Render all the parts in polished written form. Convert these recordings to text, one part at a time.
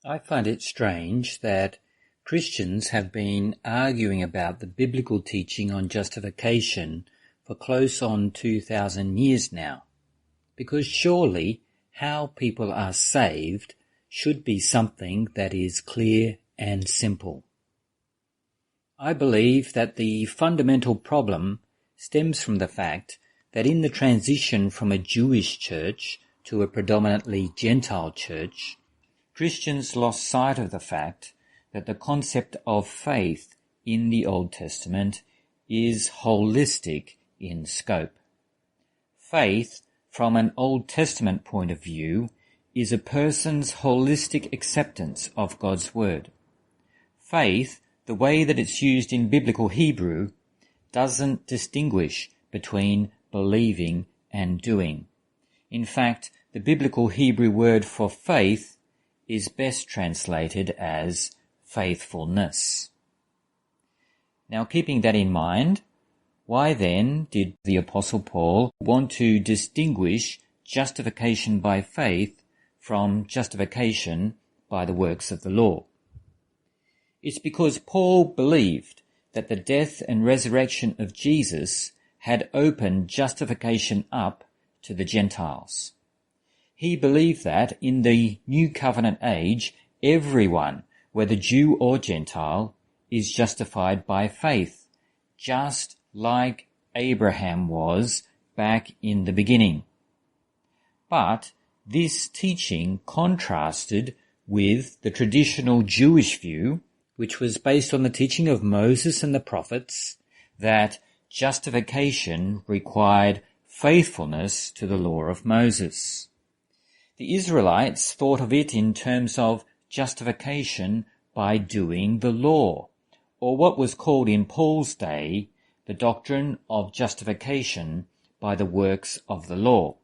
I find it strange that Christians have been arguing about the biblical teaching on justification for close on 2,000 years now, because surely how people are saved should be something that is clear and simple. I believe that the fundamental problem stems from the fact that in the transition from a Jewish church to a predominantly Gentile church, Christians lost sight of the fact that the concept of faith in the Old Testament is holistic in scope. Faith, from an Old Testament point of view, is a person's holistic acceptance of God's Word. Faith, the way that it's used in biblical Hebrew, doesn't distinguish between believing and doing. In fact, the biblical Hebrew word for faith is best translated as faithfulness. Now, keeping that in mind, why then did the Apostle Paul want to distinguish justification by faith from justification by the works of the law? It's because Paul believed that the death and resurrection of Jesus had opened justification up to the Gentiles. He believed that in the New Covenant age, everyone, whether Jew or Gentile, is justified by faith, just like Abraham was back in the beginning. But this teaching contrasted with the traditional Jewish view, which was based on the teaching of Moses and the prophets, that justification required faithfulness to the law of Moses. The Israelites thought of it in terms of justification by doing the law, or what was called in Paul's day the doctrine of justification by the works of the law.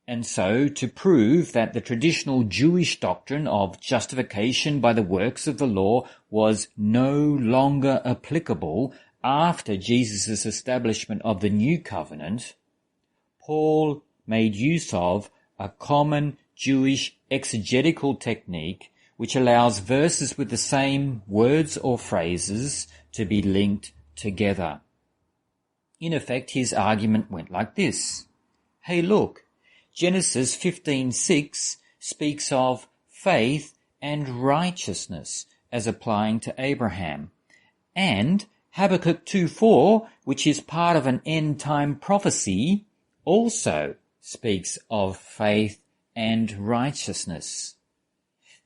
And so, to prove that the traditional Jewish doctrine of justification by the works of the law was no longer applicable after Jesus' establishment of the New Covenant, Paul made use of a common Jewish exegetical technique which allows verses with the same words or phrases to be linked together. In effect, his argument went like this. Hey, look, Genesis 15:6 speaks of faith and righteousness as applying to Abraham, and Habakkuk 2:4, which is part of an end-time prophecy, also speaks of faith and righteousness.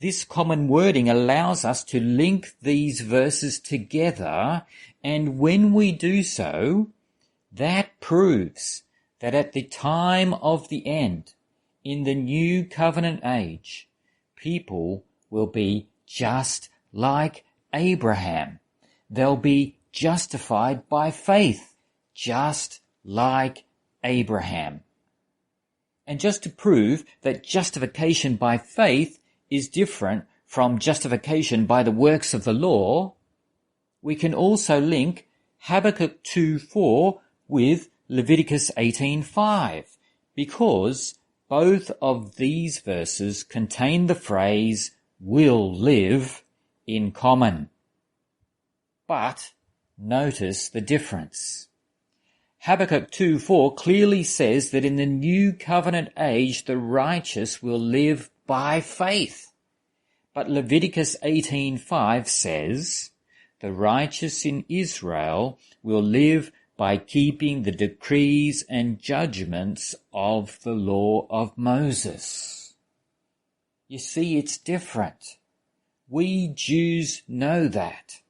This common wording allows us to link these verses together, and when we do so, that proves that at the time of the end, in the New Covenant age, people will be just like Abraham. They'll be justified by faith, just like Abraham. And just to prove that justification by faith is different from justification by the works of the law, we can also link Habakkuk 2:4 with Leviticus 18:5, because both of these verses contain the phrase will live in common. But notice the difference. Habakkuk 2:4 clearly says that in the New Covenant age the righteous will live by faith. But Leviticus 18:5 says the righteous in Israel will live by keeping the decrees and judgments of the law of Moses. You see, it's different. We Jews know that.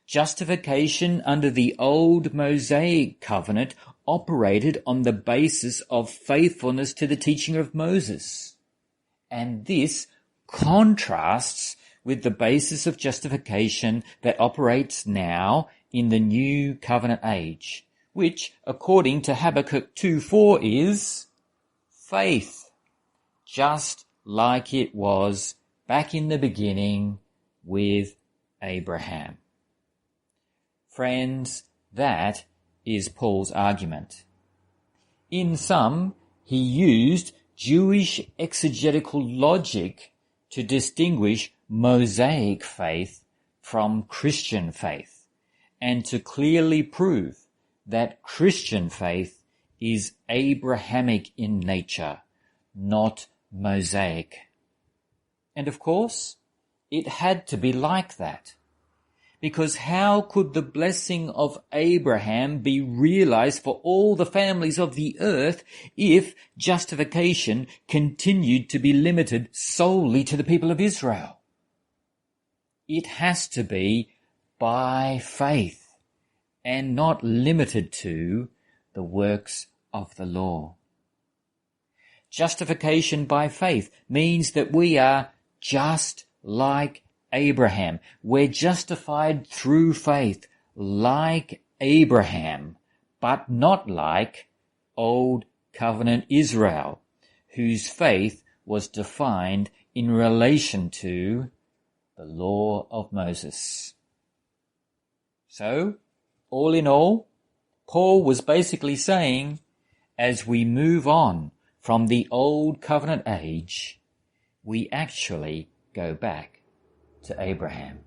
Justification under the old Mosaic covenant operated on the basis of faithfulness to the teaching of Moses. And this contrasts with the basis of justification that operates now in the New Covenant age, which, according to Habakkuk 2:4, is faith, just like it was back in the beginning with Abraham. Friends, that is Paul's argument. In sum, he used Jewish exegetical logic to distinguish Mosaic faith from Christian faith, and to clearly prove that Christian faith is Abrahamic in nature, not Mosaic. And of course, it had to be like that, because how could the blessing of Abraham be realized for all the families of the earth if justification continued to be limited solely to the people of Israel? It has to be by faith and not limited to the works of the law. Justification by faith means that we are just like Abraham. We're justified through faith like Abraham, but not like Old Covenant Israel, whose faith was defined in relation to the law of Moses. So, all in all, Paul was basically saying, as we move on from the Old Covenant age, we actually go back to Abraham.